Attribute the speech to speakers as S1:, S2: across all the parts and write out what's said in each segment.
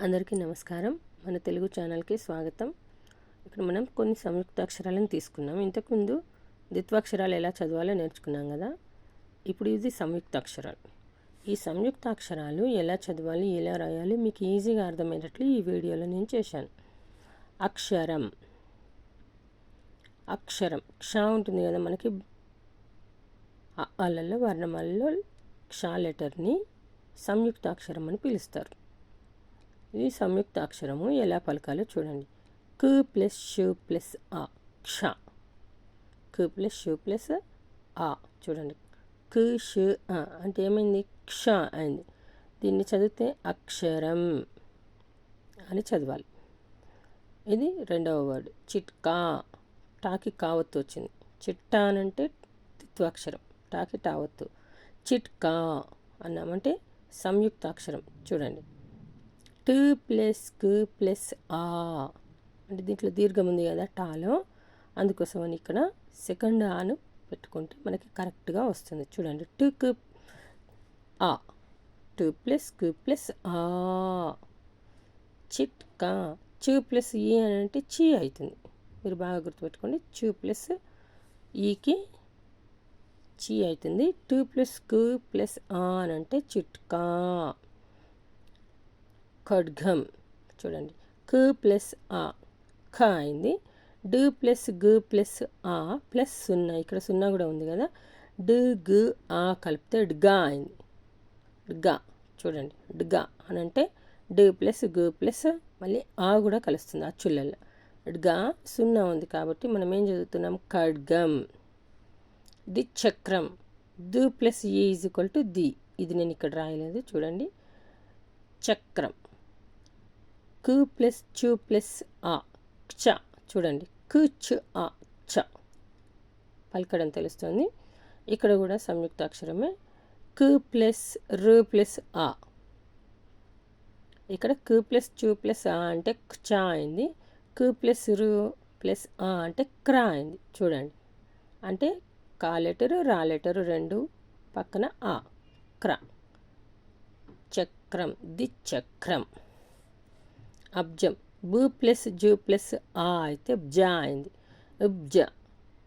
S1: అందరికీ నమస్కారం. మన తెలుగు ఛానల్కి స్వాగతం. ఇక్కడ మనం కొన్ని సంయుక్తాక్షరాలను తీసుకున్నాం. ఇంతకుముందు ద్విత్వాక్షరాలు ఎలా చదవాలో నేర్చుకున్నాం కదా. ఇప్పుడు ఇది సంయుక్తాక్షరాలు. ఈ సంయుక్తాక్షరాలు ఎలా చదవాలి, ఎలా రాయాలి మీకు ఈజీగా అర్థమయ్యేటట్లు ఈ వీడియోలో నేను చేశాను. అక్షరం, అక్షరం క్ష ఉంటుంది కదా మనకి. అలలో వర్ణమాలలో క్ష లెటర్ని సంయుక్తాక్షరం అని పిలుస్తారు. ఈ సంయుక్తాక్షరము ఎలా పలకాలో చూడండి. క్ ప్లస్ షు ప్లస్ ఆ, క్ష. క్ ప్లస్ షు ప్లస్ ఆ, చూడండి. క్ షు ఆ అంటే ఏమైంది? క్ష అయింది. దీన్ని చదివితే అక్షరం అని చదవాలి. ఇది రెండవ వర్డ్. చిట్కా, టాకి కావత్తు వచ్చింది. చిట్టా అనంటే ద్విత్వాక్షరం, టాకి టావత్తు. చిట్కా అన్నామంటే సంయుక్తాక్షరం. చూడండి, ట్ ప్లస్ క్ ప్లస్ ఆ అంటే దీంట్లో దీర్ఘం ఉంది కదా టాలో, అందుకోసమని ఇక్కడ సెకండ్ ఆను పెట్టుకుంటే మనకి కరెక్ట్గా వస్తుంది. చూడండి, టు క్ ఆ, టు ప్లస్ క్ ప్లస్ ఆ. చిట్కా, చు ప్లస్ ఈ అని అంటే చీ అవుతుంది. మీరు బాగా గుర్తుపెట్టుకోండి. చు ప్లస్ ఈకి చీ అవుతుంది. టు ప్లస్ క్ ప్లస్ ఆ అని అంటే చిట్కా. ఖడ్గం, చూడండి, క్ ప్లస్ ఆ, ఖ అయింది. డ్ ప్లస్ గ్ ప్లస్ ఆ ప్లస్ సున్నా, ఇక్కడ సున్నా కూడా ఉంది కదా. డ్ గ్ ఆ కలిపితే డ్గా అయింది. డ్గా, చూడండి, డ్గా అని అంటే డ్ ప్లస్ గ్ ప్లస్ మళ్ళీ ఆ కూడా కలుస్తుంది అచ్చులలో. డ్గా సున్నా ఉంది కాబట్టి మనం ఏం చదువుతున్నాం? ఖడ్గం. ది చక్రం, దు ప్లస్ ఈ ఈజ్ ఈక్వల్ టు ది. ఇది నేను ఇక్కడ రాయలేదు, చూడండి. చక్రం. కు ప్లస్ చు ప్లస్ ఆ, చ. చూడండి, కు చు ఆ, చ. పలకడం తెలుస్తుంది. ఇక్కడ కూడా సంయుక్తాక్షరమే. కు ప్లస్ రు ప్లస్ ఆ, ఇక్కడ కు ప్లస్ చు ప్లస్ ఆ అంటే చ అయింది. కు ప్లస్ రు ప్లస్ ఆ అంటే క్ర అయింది. చూడండి, అంటే కా లెటరు రా లెటరు రెండు పక్కన ఆ, క్ర. చక్రం, ది చక్రం. అబ్జం, బు ప్లస్ జు ప్లస్ ఆ అయితే బ్జ అయింది. ఉబ్జ,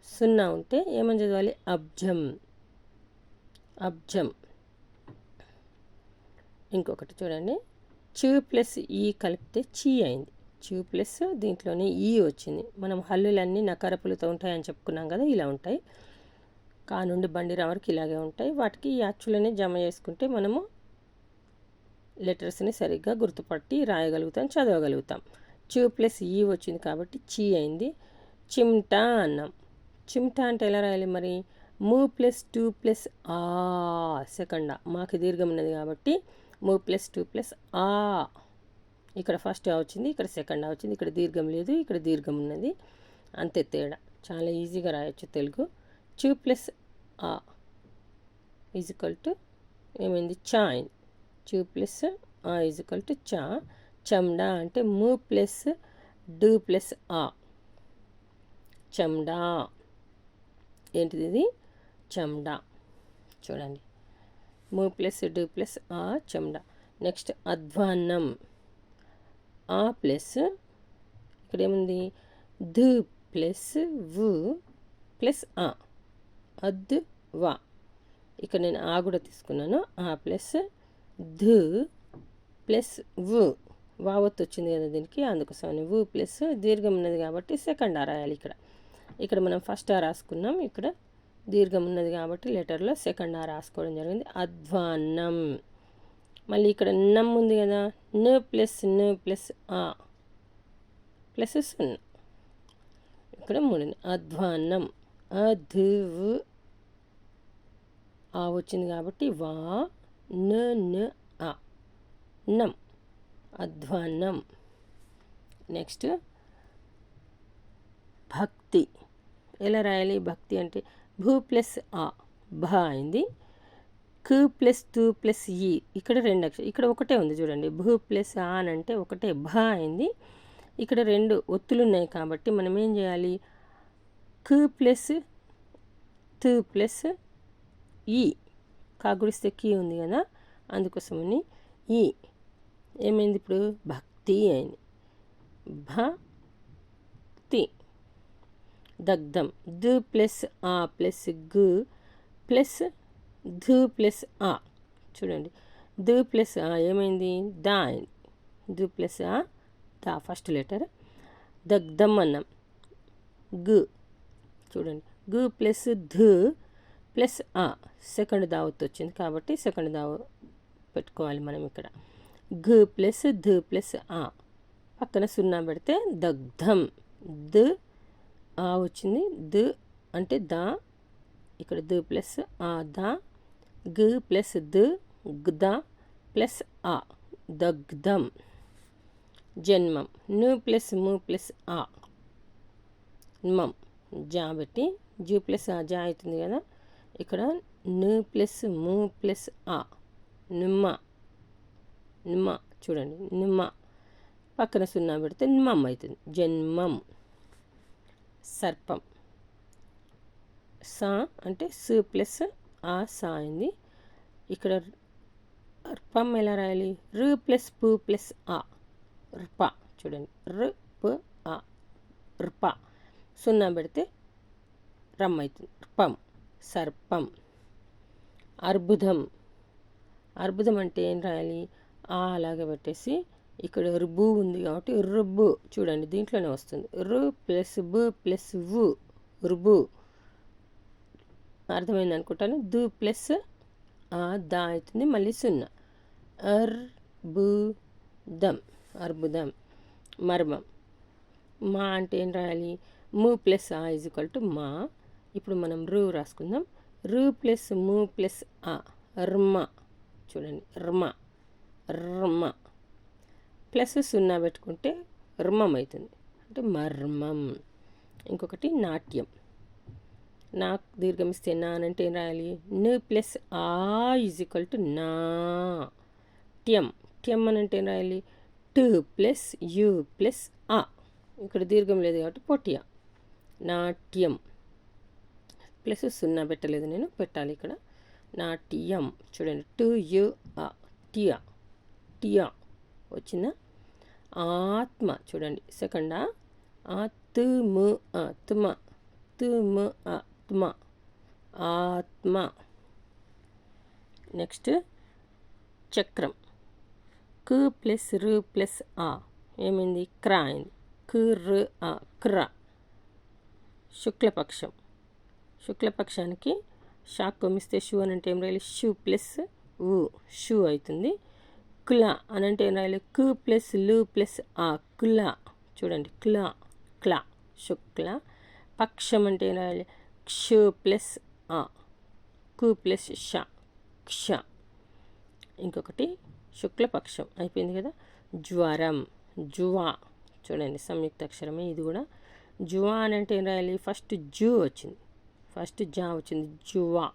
S1: సున్నా ఉంటే ఏమని చదవాలి? అబ్జం, అబ్జం. ఇంకొకటి చూడండి, చు ప్లస్ ఈ కలిపితే చీ అయింది. చు ప్లస్ దీంట్లోనే ఈ వచ్చింది. మనం హల్లులన్నీ నకారపులతో ఉంటాయని చెప్పుకున్నాం కదా, ఇలా ఉంటాయి. కా నుండి బండి వరకు ఇలాగే ఉంటాయి. వాటికి ఈ అచ్చులనే జమ చేసుకుంటే మనము లెటర్స్ని సరిగ్గా గుర్తుపట్టి రాయగలుగుతాం, చదవగలుగుతాం. చు ప్లస్ ఈ వచ్చింది కాబట్టి చీ అయింది. చిమ్టా అన్నాం. చిమ్టా అంటే ఎలా రాయాలి మరి? ము ప్లస్ టూ ప్లస్ ఆ, సెకండ్ ఆ, మాకు దీర్ఘం ఉన్నది కాబట్టి ము ప్లస్ టూ ప్లస్ ఆ. ఇక్కడ ఫస్ట్ ఆ వచ్చింది, ఇక్కడ సెకండ్ ఆ వచ్చింది. ఇక్కడ దీర్ఘం లేదు, ఇక్కడ దీర్ఘం ఉన్నది. అంతే తేడా. చాలా ఈజీగా రాయొచ్చు తెలుగు. చు ప్లస్ ఆ ఈజ్ ఈక్వల్ టు ఏమైంది? చా అయింది. చు ప్లస్ ఆ ఈజ్ ఈక్వల్ టు చా. చమ్డా అంటే ము ప్లస్ డు ప్లస్ ఆ, చమ్డా. ఏంటిది ఇది? చమ్డా. చూడండి, ము ప్లస్ డు ప్లస్ ఆ, చమ్డా. నెక్స్ట్ అధ్వాన్నం. ఆ ప్లస్ ఇక్కడ ఏముంది? ధు ప్లస్ వు ప్లస్ ఆ, అద్ వా. ఇక్కడ నేను ఆ కూడా తీసుకున్నాను. ఆ ప్లస్ ధు ప్లస్ వు, వావత్తు వచ్చింది కదా దీనికి, అందుకోసం వు ప్లస్ దీర్ఘం ఉన్నది కాబట్టి సెకండ్ ఆ రాయాలి. ఇక్కడ మనం ఫస్ట్ ఆ రాసుకున్నాం, ఇక్కడ దీర్ఘం ఉన్నది కాబట్టి లెటర్లో సెకండ్ ఆ రాసుకోవడం జరిగింది. అధ్వాన్నం. మళ్ళీ ఇక్కడ నమ్ ఉంది కదా, న ప్లస్ న ప్లస్ ఆ ప్లస్ సున్నా, ఇక్కడ మూడు. అధ్వాన్నం. అధు ఆ వచ్చింది కాబట్టి వా న ఆ, నం, అధ్వాన్నం. నెక్స్ట్ భక్తి. ఎలా రాయాలి భక్తి అంటే? భూ ప్లస్ ఆ, భ అయింది. కు ప్లస్ తు ప్లస్ ఈ, ఇక్కడ రెండు అక్షరం, ఇక్కడ ఒకటే ఉంది చూడండి. భూ ప్లస్ ఆ అని అంటే ఒకటే, భ అయింది. ఇక్కడ రెండు ఒత్తులు ఉన్నాయి కాబట్టి మనం ఏం చేయాలి? కు ప్లస్ తు ప్లస్ ఈ, కాగుడిస్తే కీ ఉంది కదా, అందుకోసమని ఈ ఏమైంది ఇప్పుడు భక్తి అయింది. భక్తి. దగ్ధం. ద ప్లస్ ఆ ప్లస్ గు ప్లస్ ధ ప్లస్ ఆ. చూడండి ద ప్లస్ ఆ ఏమైంది దా అయింది. ద ప్లస్ ఆ దా ఫస్ట్ లెటర్. దగ్ధం అన్నాం. గు చూడండి గు ప్లస్ ధ ప్లస్ ఆ సెకండ్ దావత్ వచ్చింది కాబట్టి సెకండ్ దావ పెట్టుకోవాలి మనం ఇక్కడ. ఘ ప్లస్ ధ ప్లస్ ఆ పక్కన సున్నా పెడితే దగ్ధం. ద ఆ వచ్చింది. ద అంటే దా, ఇక్కడ ద ప్లస్ ఆ దా. గ ప్లస్ ద గద ప్లస్ ఆ దగ్ధం. జన్మం. ను ప్లస్ ము ప్లస్ ఆ మం. జా పెట్టి జూ ప్లస్ ఆ జా అవుతుంది కదా, ఇక్కడ ను ప్లస్ ము ప్లస్ ఆ నిమ్మ. నిమ్మ చూడండి నిమ్మ పక్కన సున్నా పెడితే నిమ్మం అవుతుంది. జన్మం. సర్పం. సా అంటే సు ప్లస్ ఆ సా అయింది. ఇక్కడ ర్పం ఎలా రాయాలి? రు ప్లస్ పు ప్లస్ ఆ ర్ప. చూడండి ర్ పు ఆ ర్ప. సున్నా పెడితే రమ్ అవుతుంది. ర్పం. సర్పం. అర్బుదం. అర్బుదం అంటే ఏం రాయాలి? ఆ అలాగే పెట్టేసి ఇక్కడ రుబు ఉంది కాబట్టి రుబ్బు. చూడండి దీంట్లోనే వస్తుంది. రు ప్లస్ బు ప్లస్ వు రుబు. అర్థమైంది అనుకుంటాను. దు ప్లస్ ఆ దా అవుతుంది, మళ్ళీ సున్నా. అర్బుదం. అర్బుదం. మర్మం. మా అంటే ఏం రాయాలి? ము ప్లస్ ఆ ఈజ్ ఈక్వల్ టు మా. ఇప్పుడు మనం రు రాసుకుందాం. రు ప్లస్ ము ప్లస్ ఆ ర్మ. చూడండి ర్మ. ర్మ ప్లస్ సున్నా పెట్టుకుంటే ర్మం అవుతుంది, అంటే మర్మం. ఇంకొకటి నాట్యం. నా దీర్ఘమిస్తే నా అంటే ఏం రాయాలి? ను ప్లస్ ఆ ఈజ్ ఈక్వల్ టు నా. ట్యం. ట్యం అని అంటే ఏం రాయాలి? టు ప్లస్ యు ప్లస్ ఆ. ఇక్కడ దీర్ఘం లేదు కాబట్టి పొట్టియా. నాట్యం. ప్లస్ సున్నా పెట్టలేదు నేను, పెట్టాలి ఇక్కడ. నాట్యం. చూడండి టు యు ఆ టియా. టియా వచ్చిందా? ఆత్మ. చూడండి సెకండ్ తుము తుమ. తుము తుమ ఆత్మ. నెక్స్ట్ చక్రం. కు ప్లస్ రు ప్లస్ ఆ ఏమైంది? క్రా అయింది. కు రు ఆ క్ర. శుక్లపక్షం. శుక్లపక్షానికి షాక్ కొమిస్తే షూ అని అంటే ఏం రాయాలి? షూ ప్లస్ ఊ షూ అవుతుంది. కుల అని అంటే ఏం రాయాలి? కు ప్లస్ లు ప్లస్ ఆ కుల. చూడండి క్లా క్లా. శుక్ల పక్షం అంటే ఏం రాయాలి? క్షు ప్లస్ ఆ కు ప్లస్ ష క్ష. ఇంకొకటి శుక్లపక్షం అయిపోయింది కదా. జ్వరం. జువా. చూడండి సంయుక్త అక్షరమే ఇది కూడా. జువా అని అంటే ఏం రాయాలి? ఫస్ట్ జూ వచ్చింది, ఫస్ట్ జా వచ్చింది. జువా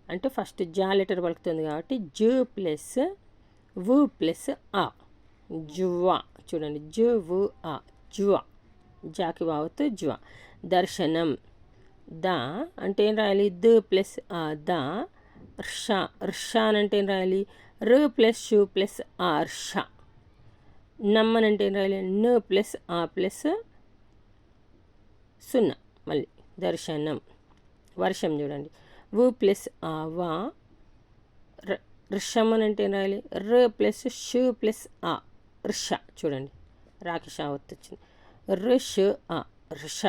S1: అంటే ఫస్ట్ జా లెటర్ పలుకుతుంది కాబట్టి జు ప్లస్ వు ప్లస్ ఆ జువా. చూడండి జు వు ఆ జువా. Jackie వావత్తు Jua. దర్శనం. దా అంటే ఏం రాయాలి? ద ప్లస్ ఆ దా. ర్ష. ర్ష అని అంటే ఏం రాయాలి? రు ప్లస్ షు ప్లస్ ఆ ర్ష. నమ్మని అంటే ఏం రాయాలి? ను ప్లస్ ఆ ప్లస్ సున్నా మళ్ళీ దర్శనం. వర్షం. చూడండి వు ప్లస్ ఆ వా. ర్షం అని అంటే ఏం రాయాలి? ర ప్లస్ షు ప్లస్ ఆ ర్ష. చూడండి రాకి షావత్ వచ్చింది. ఋష ఆ ఋష.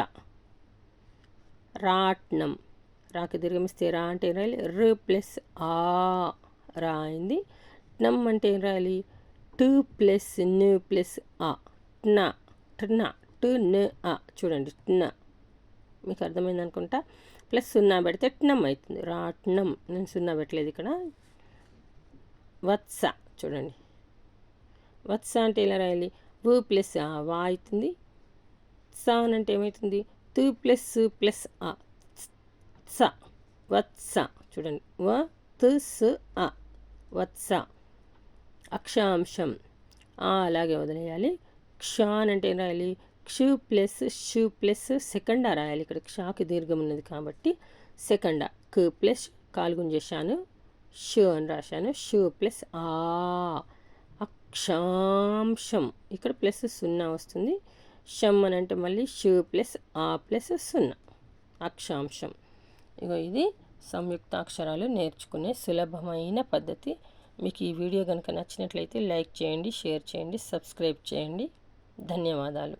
S1: రాట్నం. రాకి దీర్ఘమిస్తే రా అంటే ఏం రాయాలి? రు ప్లస్ ఆ రా అయింది. ట్నం అంటే ఏం రాయాలి? టు ప్లస్ ను ప్లస్ ఆ ట్న. ట్న టు ను ఆ. చూడండి ట్న. మీకు అర్థమైంది అనుకుంటా. ప్లస్ సున్నా పెడితే ట్నం అవుతుంది. రాట్నం. నేను సున్నా పెట్టలేదు ఇక్కడ. వత్స. చూడండి వత్స అంటే ఎలా రాయాలి? వు ప్లస్ ఆ వా అవుతుంది. సా అని అంటే ఏమవుతుంది? తు ప్లస్ సు ప్లస్ ఆ స వత్స. చూడండి వ తు సు ఆ వత్స. అక్షాంశం. అలాగే వదిలేయాలి. క్ష అని అంటే ఏం రాయాలి? క్షు ప్లస్ షు ప్లస్ సెకండా రాయాలి. ఇక్కడ క్షాకి దీర్ఘం ఉన్నది కాబట్టి సెకండా. కు ప్లస్ కాలుగుంజేశాను, షు అని రాశాను. షు ప్లస్ ఆ అక్షాంశం. ఇక్కడ ప్లస్ 0 వస్తుంది. షమ్ అని అంటే మళ్ళీ షు ప్లస్ ఆ ప్లస్ 0, అక్షాంశం. ఇగో ఇది సంయుక్తాక్షరాలు నేర్చుకునే సులభమైన పద్ధతి. మీకు ఈ వీడియో కనుక నచ్చినట్లయితే లైక్ చేయండి, షేర్ చేయండి, సబ్స్క్రైబ్ చేయండి. ధన్యవాదాలు.